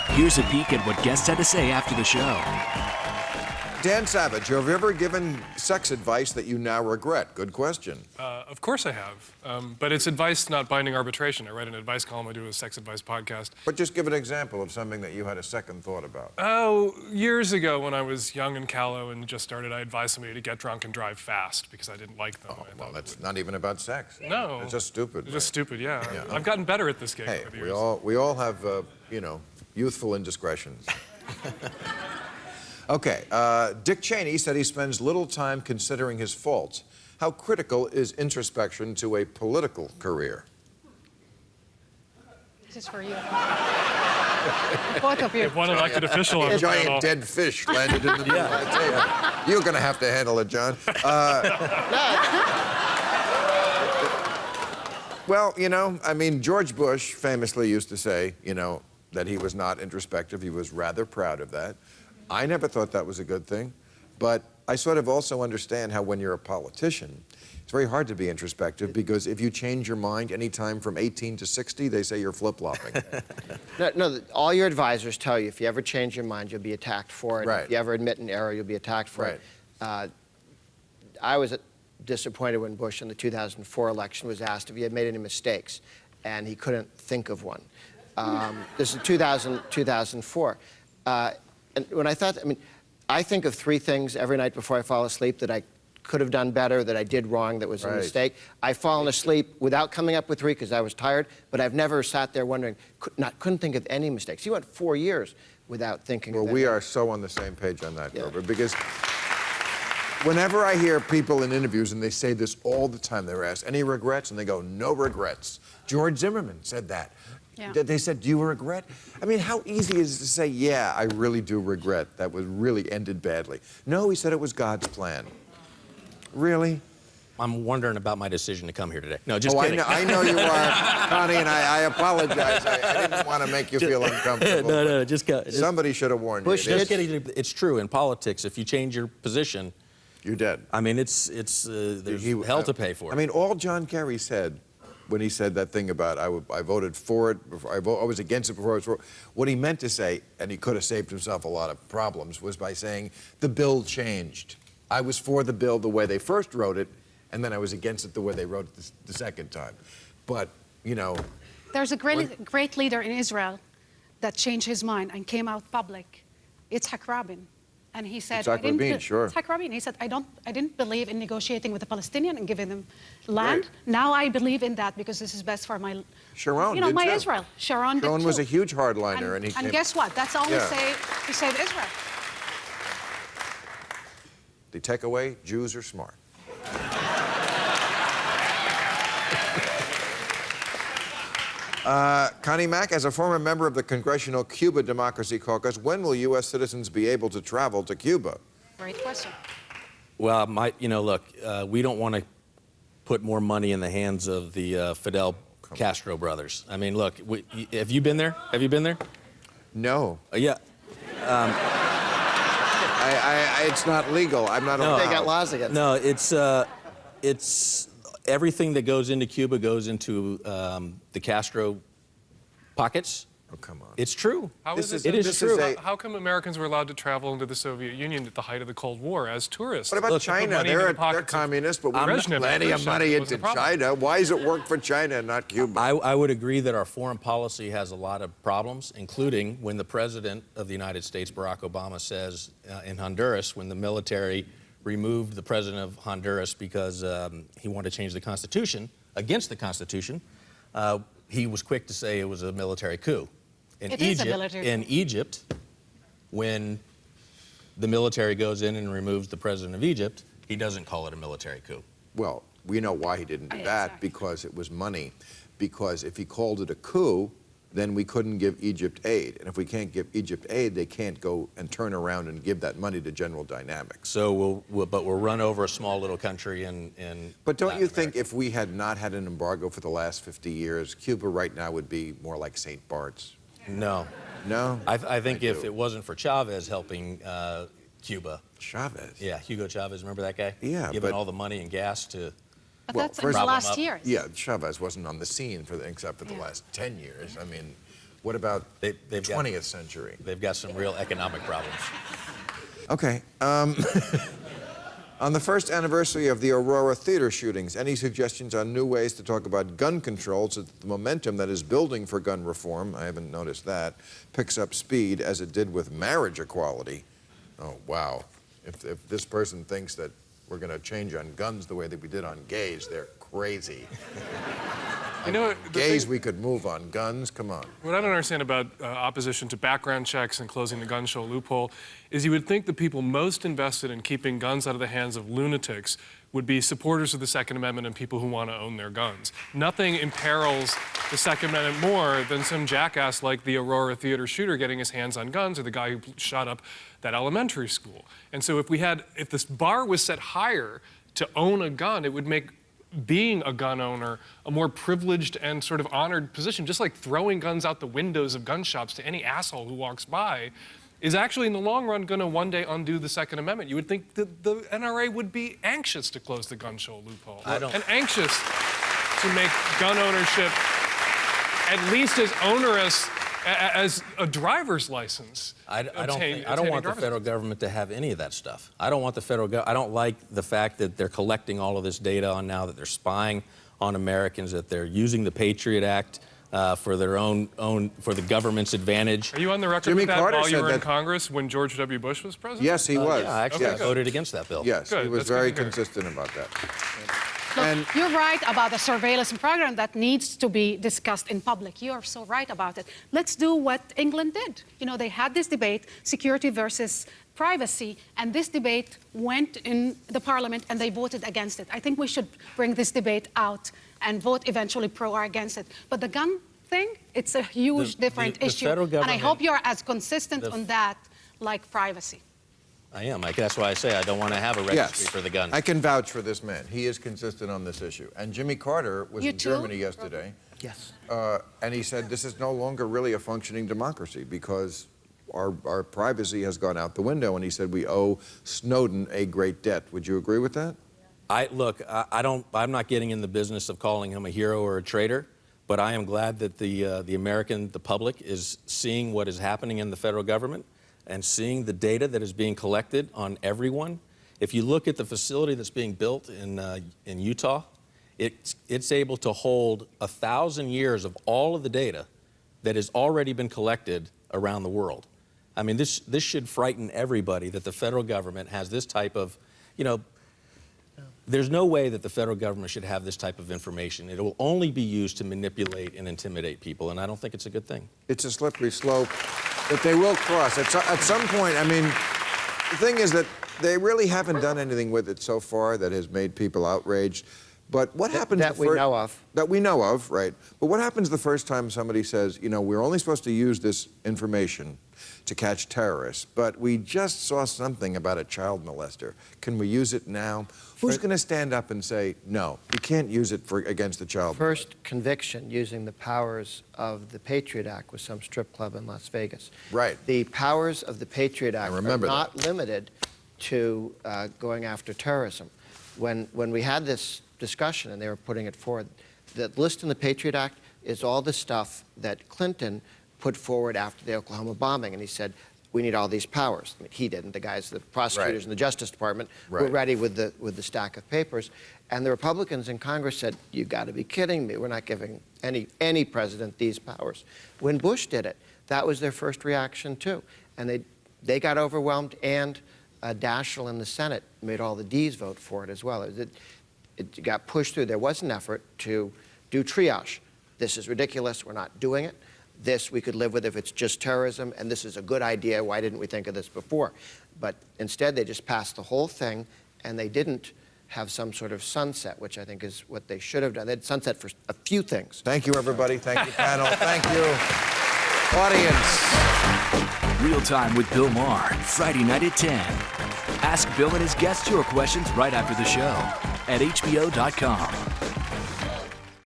Here's a peek at what guests had to say after the show. Dan Savage, have you ever given sex advice that you now regret? Good question. Of course I have, but it's advice, not binding arbitration. I write an advice column, I do a sex advice podcast. But just give an example of something that you had a second thought about. Oh, years ago when I was young and callow and just started, I advised somebody to get drunk and drive fast because I didn't like them. Oh, well, that's not even about sex. No. It's just stupid. It's just stupid, yeah. Yeah. I've gotten better at this game Hey, over the years. we all have, youthful indiscretions. Okay, Dick Cheney said he spends little time considering his faults. How critical is introspection to a political career? This is for you. Both of you. If one elected official on A the giant panel. dead fish landed in the middle of the table. You're going to have to handle it, John. Well, George Bush famously used to say, that he was not introspective. He was rather proud of that. I never thought that was a good thing, but I sort of also understand how when you're a politician, it's very hard to be introspective because if you change your mind anytime from 18 to 60, they say you're flip-flopping. No, all your advisors tell you if you ever change your mind, you'll be attacked for it. Right. If you ever admit an error, you'll be attacked for it. I was disappointed when Bush in the 2004 election was asked if he had made any mistakes, and he couldn't think of one. This is 2004. And when I think of three things every night before I fall asleep that I could have done better, that I did wrong, that was a mistake. I've fallen asleep without coming up with three because I was tired, but I've never sat there wondering, couldn't think of any mistakes. He went 4 years without thinking of Well, any. we are so on the same page on that, Grover, because whenever I hear people in interviews, and they say this all the time, they're asked, any regrets? And they go, no regrets. George Zimmerman said that. Yeah. They said, do you regret? I mean, how easy is it to say, yeah, I really do regret. That was really ended badly. No, he said it was God's plan. Really? I'm wondering about my decision to come here today. No, just kidding. I know you are, Connie, and I apologize. I didn't want to make you feel uncomfortable. No, just somebody should have warned you. Just kidding. It's true in politics. If you change your position, you're dead. I mean, there's hell to pay for it. I mean, all John Kerry said when he said that thing about I voted for it, I was against it before I was for it, what he meant to say, and he could have saved himself a lot of problems, was by saying the bill changed. I was for the bill the way they first wrote it, and then I was against it the way they wrote it the second time. But, There's a great leader in Israel that changed his mind and came out public. Yitzhak Rabin. And he said, Yitzhak Rabin, sure. Yitzhak Rabin, he said, I didn't believe in negotiating with the Palestinians and giving them land. Right. Now I believe in that because this is best for my, Sharon my did too. Israel. Sharon did was too. a huge hardliner, and he came... And guess what? That's all Yeah. we save Israel. The takeaway, Jews are smart. Connie Mack, as a former member of the Congressional Cuba Democracy Caucus, when will U.S. citizens be able to travel to Cuba? Great question. Well, look, we don't want to put more money in the hands of the Fidel Castro brothers. I mean, look, have you been there? Have you been there? No. Yeah. It's not legal. I'm not allowed. They got laws against No, it's everything that goes into Cuba goes into the Castro pockets. Oh, come on. It's true. How is It is true. How come Americans were allowed to travel into the Soviet Union at the height of the Cold War as tourists? What about Look, they put China? money into They're the pockets of communist, but we put Brezhnev and plenty of Khrushchev. money That was the into problem. China. Why does it work for China and not Cuba? I would agree that our foreign policy has a lot of problems, including when the President of the United States, Barack Obama, says in Honduras, when the military removed the President of Honduras because he wanted to change the Constitution, against the Constitution, he was quick to say it was a military coup. It is a military coup. In Egypt, when the military goes in and removes the President of Egypt, he doesn't call it a military coup. Well, we know why he didn't do Yeah, that, exactly. because it was money. Because if he called it a coup, then we couldn't give Egypt aid. And if we can't give Egypt aid, they can't go and turn around and give that money to General Dynamics. So we'll run over a small little country in But don't Latin you think America. if we had not had an embargo for the last 50 years, Cuba right now would be more like St. Bart's? No. No? I think if do. it wasn't for Chavez helping Cuba. Chavez? Yeah, Hugo Chavez, remember that guy? Yeah, Giving but- all the money and gas to... But Well, that's in first- the Problem last up. years. Yeah, Chavez wasn't on the scene except for the Yeah. last 10 years. I mean, What about they've the got- 20th century? They've got some real economic problems. Okay. On the first anniversary of the Aurora theater shootings, any suggestions on new ways to talk about gun control so that the momentum that is building for gun reform, I haven't noticed that, picks up speed as it did with marriage equality? Oh, wow. If this person thinks that we're going to change on guns the way that we did on gays, they're crazy. You know, Gays, we could move on. Guns, come on. What I don't understand about opposition to background checks and closing the gun show loophole is you would think the people most invested in keeping guns out of the hands of lunatics would be supporters of the Second Amendment and people who want to own their guns. Nothing imperils the Second Amendment more than some jackass like the Aurora theater shooter getting his hands on guns or the guy who shot up that elementary school. And so if this bar was set higher to own a gun, it would make being a gun owner a more privileged and sort of honored position, just like throwing guns out the windows of gun shops to any asshole who walks by is actually in the long run going to one day undo the Second Amendment. You would think that the NRA would be anxious to close the gun show loophole and anxious to make gun ownership at least as onerous as a driver's license. I don't want the federal government to have any of that stuff. I don't want the federal government. I don't like the fact that they're collecting all of this data on now, that they're spying on Americans, that they're using the Patriot Act for their for the government's advantage. Are you on the record Jimmy with that Carter while you said were in that- Congress when George W. Bush was president? Yes, he was. Yeah, actually, I voted against that bill. Yes, Good, he was that's good very to hear. consistent about that. Look, you're right about the surveillance program that needs to be discussed in public. You are so right about it. Let's do what England did. You know, they had this debate, security versus privacy, and this debate went in the parliament and they voted against it. I think we should bring this debate out and vote eventually pro or against it. But the gun thing, it's a huge different issue. federal And I government- hope you're as consistent on that like privacy. I am. That's why I say I don't want to have a registry for the guns. I can vouch for this man. He is consistent on this issue. And Jimmy Carter was You in too? Germany yesterday. Yes. And he said this is no longer really a functioning democracy because our privacy has gone out the window. And he said we owe Snowden a great debt. Would you agree with that? I'm not getting in the business of calling him a hero or a traitor, but I am glad that the public is seeing what is happening in the federal government and seeing the data that is being collected on everyone. If you look at the facility that's being built in Utah, it's able to hold 1,000 years of all of the data that has already been collected around the world. I mean, this should frighten everybody that the federal government has this type of, there's no way that the federal government should have this type of information. It will only be used to manipulate and intimidate people, and I don't think it's a good thing. It's a slippery slope that they will cross. At some point, I mean, the thing is that they really haven't done anything with it so far that has made people outraged. But what happens That we know of. That we know of, right. But what happens the first time somebody says, we're only supposed to use this information to catch terrorists, but we just saw something about a child molester. Can we use it now? Who's going to stand up and say, no, you can't use it against the child molester? First conviction using the powers of the Patriot Act was some strip club in Las Vegas. Right. The powers of the Patriot Act are remember not limited to going after terrorism. When we had this discussion and they were putting it forward, the list in the Patriot Act is all the stuff that Clinton put forward after the Oklahoma bombing, and he said, we need all these powers. I mean, he didn't. The guys, the prosecutors in the Justice Department were ready with the stack of papers. And the Republicans in Congress said, you've got to be kidding me. We're not giving any president these powers. When Bush did it, that was their first reaction, too. And they got overwhelmed, and Daschle in the Senate made all the Ds vote for it as well. It got pushed through. There was an effort to do triage. This is ridiculous. We're not doing it. This we could live with if it's just terrorism, and this is a good idea. Why didn't we think of this before? But instead, they just passed the whole thing, and they didn't have some sort of sunset, which I think is what they should have done. They had sunset for a few things. Thank you, everybody. Thank you, panel. Thank you, audience. Real Time with Bill Maher, Friday night at 10. Ask Bill and his guests your questions right after the show at HBO.com.